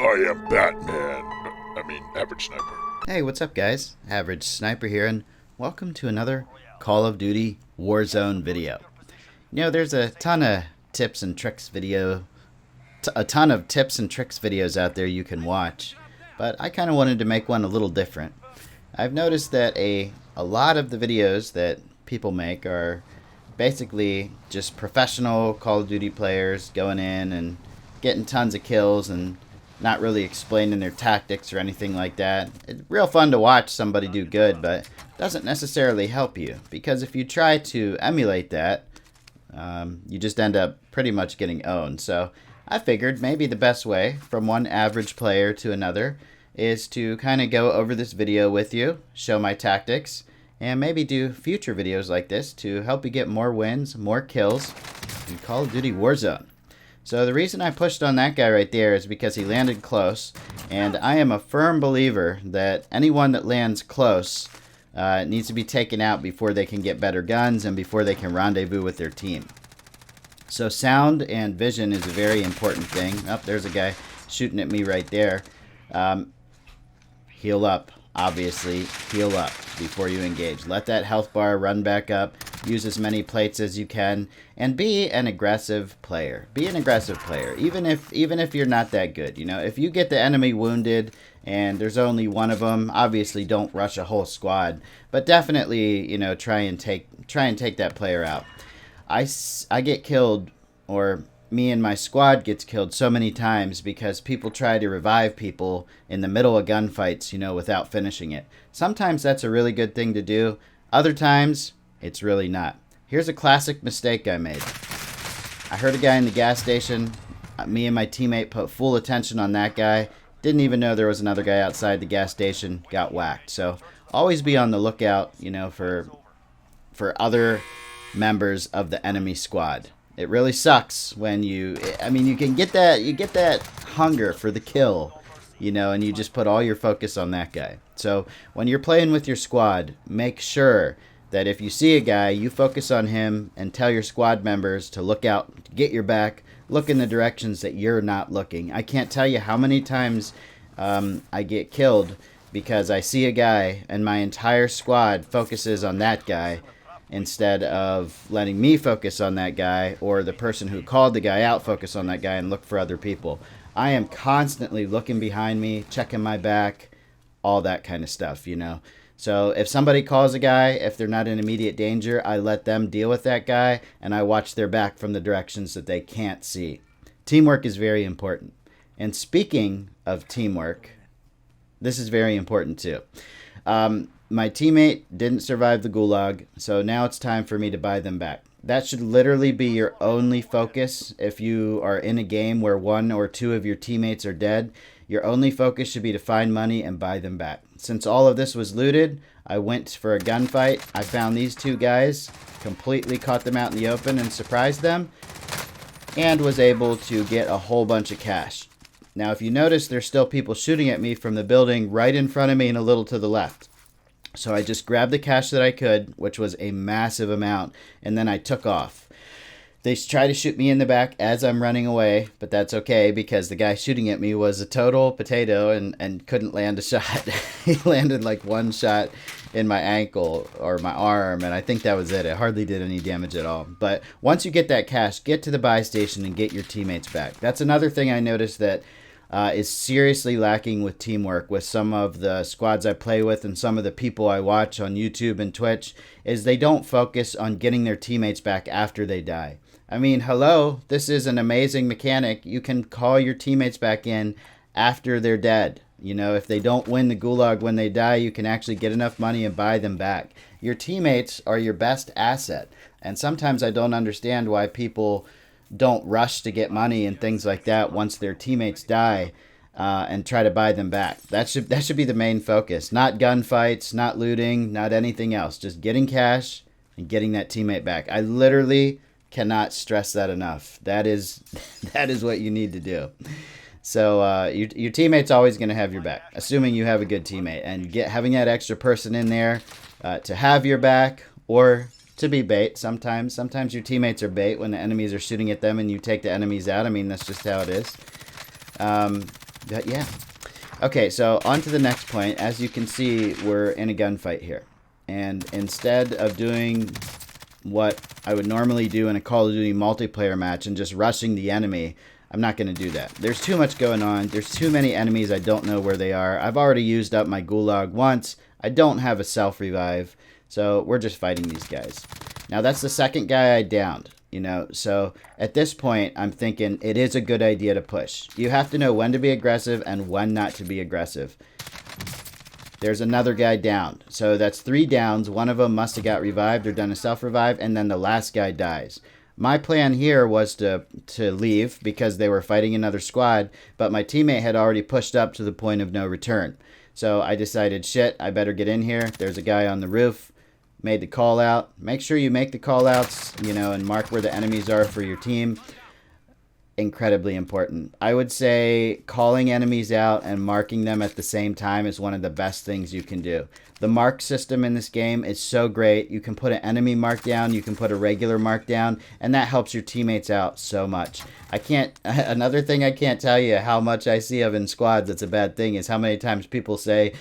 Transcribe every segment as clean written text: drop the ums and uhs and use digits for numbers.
I am Batman. I mean, Average Sniper. Hey, what's up, guys? Average Sniper here, and welcome to another Call of Duty Warzone video. You know, there's a ton of tips and tricks videos out there you can watch, but I kind of wanted to make one a little different. I've noticed that a lot of the videos that people make are basically just professional Call of Duty players going in and getting tons of kills and not really explaining their tactics or anything like that. It's real fun to watch somebody do good, but it doesn't necessarily help you, because if you try to emulate that, you just end up pretty much getting owned. So I figured maybe the best way from one average player to another is to kind of go over this video with you, show my tactics, and maybe do future videos like this to help you get more wins, more kills in Call of Duty Warzone. So the reason I pushed on that guy right there is because he landed close, and I am a firm believer that anyone that lands close needs to be taken out before they can get better guns and before they can rendezvous with their team. So sound and vision is a very important thing. Oh, there's a guy shooting at me right there. Heal up, obviously. Heal up before you engage. Let that health bar run back up. Use as many plates as you can, and be an aggressive player. Be an aggressive player, even if you're not that good. You know, if you get the enemy wounded and there's only one of them, obviously don't rush a whole squad, but definitely, you know, try and take that player out. I get killed, or me and my squad gets killed so many times because people try to revive people in the middle of gunfights, you know, without finishing it. Sometimes that's a really good thing to do. Other times, it's really not. Here's a classic mistake I made. I heard a guy in the gas station. Me and my teammate put full attention on that guy. Didn't even know there was another guy outside the gas station. Got whacked. So always be on the lookout, you know, for other members of the enemy squad. It really sucks when you can get that hunger for the kill, you know, and you just put all your focus on that guy. So when you're playing with your squad, make sure that if you see a guy, you focus on him and tell your squad members to look out, to get your back, look in the directions that you're not looking. I can't tell you how many times I get killed because I see a guy and my entire squad focuses on that guy instead of letting me focus on that guy, or the person who called the guy out focus on that guy and look for other people. I am constantly looking behind me, checking my back, all that kind of stuff, you know. So if somebody calls a guy, if they're not in immediate danger, I let them deal with that guy, and I watch their back from the directions that they can't see. Teamwork is very important. And speaking of teamwork, this is very important too. My teammate didn't survive the gulag, so now it's time for me to buy them back. That should literally be your only focus. If you are in a game where one or two of your teammates are dead, your only focus should be to find money and buy them back. Since all of this was looted, I went for a gunfight. I found these two guys, completely caught them out in the open and surprised them, and was able to get a whole bunch of cash. Now, if you notice, there's still people shooting at me from the building right in front of me and a little to the left. So I just grabbed the cash that I could, which was a massive amount, and then I took off. They tried to shoot me in the back as I'm running away, but that's okay because the guy shooting at me was a total potato and couldn't land a shot. He landed like one shot in my ankle or my arm, and I think that was it. It hardly did any damage at all. But once you get that cash, get to the buy station and get your teammates back. That's another thing I noticed that is seriously lacking with teamwork with some of the squads I play with and some of the people I watch on YouTube and Twitch, is they don't focus on getting their teammates back after they die. I mean, hello, this is an amazing mechanic. You can call your teammates back in after they're dead. You know, if they don't win the gulag when they die, you can actually get enough money and buy them back. Your teammates are your best asset. And sometimes I don't understand why people don't rush to get money and things like that once their teammates die, and try to buy them back. That should be the main focus. Not gunfights, not looting, not anything else. Just getting cash and getting that teammate back. I literally cannot stress that enough. That is what you need to do. So your teammate's always going to have your back, assuming you have a good teammate, and having that extra person in there to have your back, or to be bait. Sometimes your teammates are bait when the enemies are shooting at them and you take the enemies out. I mean, that's just how it is. But yeah. Okay, so on to the next point. As you can see, we're in a gunfight here. And instead of doing what I would normally do in a Call of Duty multiplayer match and just rushing the enemy, I'm not going to do that. There's too much going on. There's too many enemies. I don't know where they are. I've already used up my gulag once. I don't have a self-revive. So we're just fighting these guys. Now that's the second guy I downed. You know, so at this point, I'm thinking it is a good idea to push. You have to know when to be aggressive and when not to be aggressive. There's another guy down. So that's 3 downs. One of them must have got revived or done a self-revive, and then the last guy dies. My plan here was to leave because they were fighting another squad, but my teammate had already pushed up to the point of no return. So I decided, shit, I better get in here. There's a guy on the roof. Made the call out. Make sure you make the call outs, you know, and mark where the enemies are for your team. Incredibly important. I would say calling enemies out and marking them at the same time is one of the best things you can do. The mark system in this game is so great. You can put an enemy mark down, you can put a regular mark down, and that helps your teammates out so much. Another thing I can't tell you how much I see of in squads that's a bad thing is how many times people say,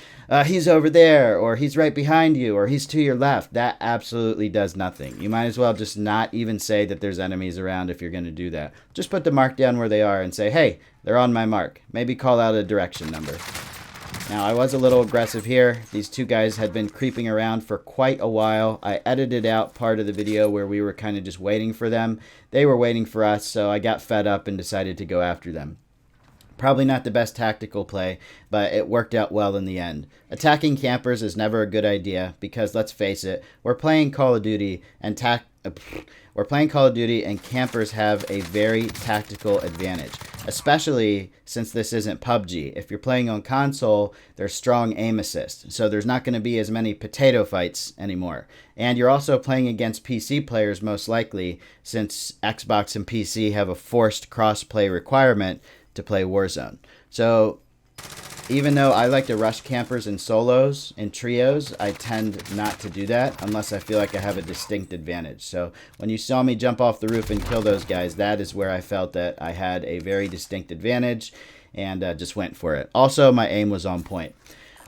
he's over there, or he's right behind you, or he's to your left. That absolutely does nothing. You might as well just not even say that there's enemies around if you're going to do that. Just put the mark down where they are and say, hey, they're on my mark. Maybe call out a direction number. Now, I was a little aggressive here. These 2 guys had been creeping around for quite a while. I edited out part of the video where we were kind of just waiting for them. They were waiting for us, so I got fed up and decided to go after them. Probably not the best tactical play, but it worked out well in the end. Attacking campers is never a good idea because, let's face it, we're playing Call of Duty and campers have a very tactical advantage, especially since this isn't PUBG. If you're playing on console, there's strong aim assist, so there's not going to be as many potato fights anymore. And you're also playing against PC players most likely, since Xbox and PC have a forced cross-play requirement to play Warzone. So even though I like to rush campers in solos and trios, I tend not to do that unless I feel like I have a distinct advantage. So when you saw me jump off the roof and kill those guys, that is where I felt that I had a very distinct advantage and just went for it. Also, my aim was on point.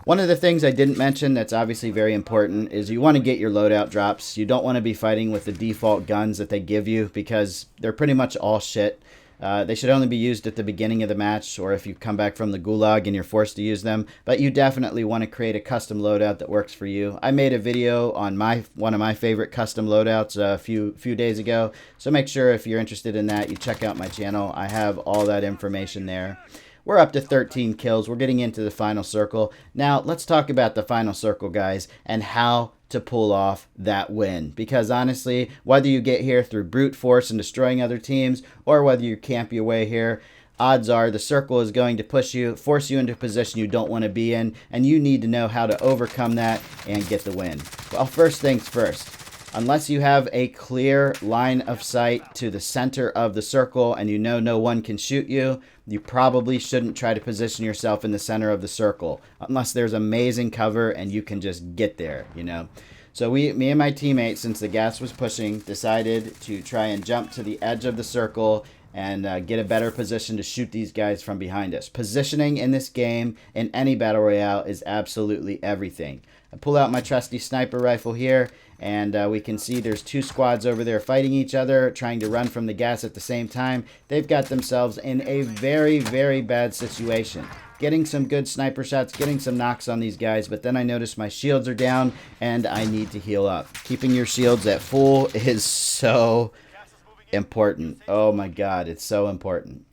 One of the things I didn't mention that's obviously very important is you want to get your loadout drops. You don't want to be fighting with the default guns that they give you because they're pretty much all shit. They should only be used at the beginning of the match or if you come back from the gulag and you're forced to use them. But you definitely want to create a custom loadout that works for you. I made a video on one of my favorite custom loadouts a few days ago. So make sure if you're interested in that, you check out my channel. I have all that information there. We're up to 13 kills. We're getting into the final circle. Now, let's talk about the final circle, guys, and how to pull off that win. Because honestly, whether you get here through brute force and destroying other teams, or whether you camp your way here, odds are the circle is going to push you, force you into a position you don't want to be in, and you need to know how to overcome that and get the win. Well, first things first. Unless you have a clear line of sight to the center of the circle and you know no one can shoot you, you probably shouldn't try to position yourself in the center of the circle unless there's amazing cover and you can just get there, you know. So me and my teammate, since the gas was pushing, decided to try and jump to the edge of the circle and get a better position to shoot these guys from behind us. Positioning in this game, in any battle royale, is absolutely everything. I pull out my trusty sniper rifle here, and we can see there's 2 squads over there fighting each other, trying to run from the gas at the same time. They've got themselves in a very, very bad situation. Getting some good sniper shots, getting some knocks on these guys, but then I notice my shields are down, and I need to heal up. Keeping your shields at full is so important. Oh my god, it's so important.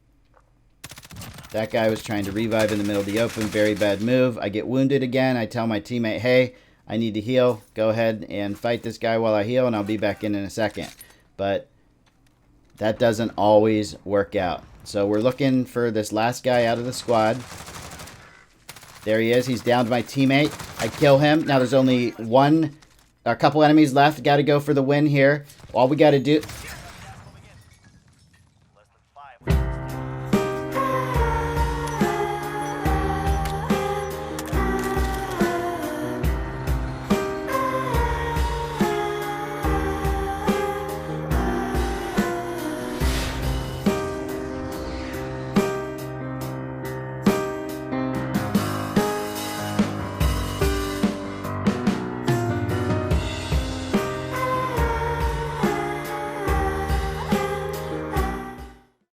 That guy was trying to revive in the middle of the open. Very bad move. I get wounded again. I tell my teammate, hey, I need to heal. Go ahead and fight this guy while I heal, and I'll be back in a second. But that doesn't always work out. So we're looking for this last guy out of the squad. There he is. He's downed my teammate. I kill him. Now there's only a couple enemies left. Got to go for the win here. All we got to do...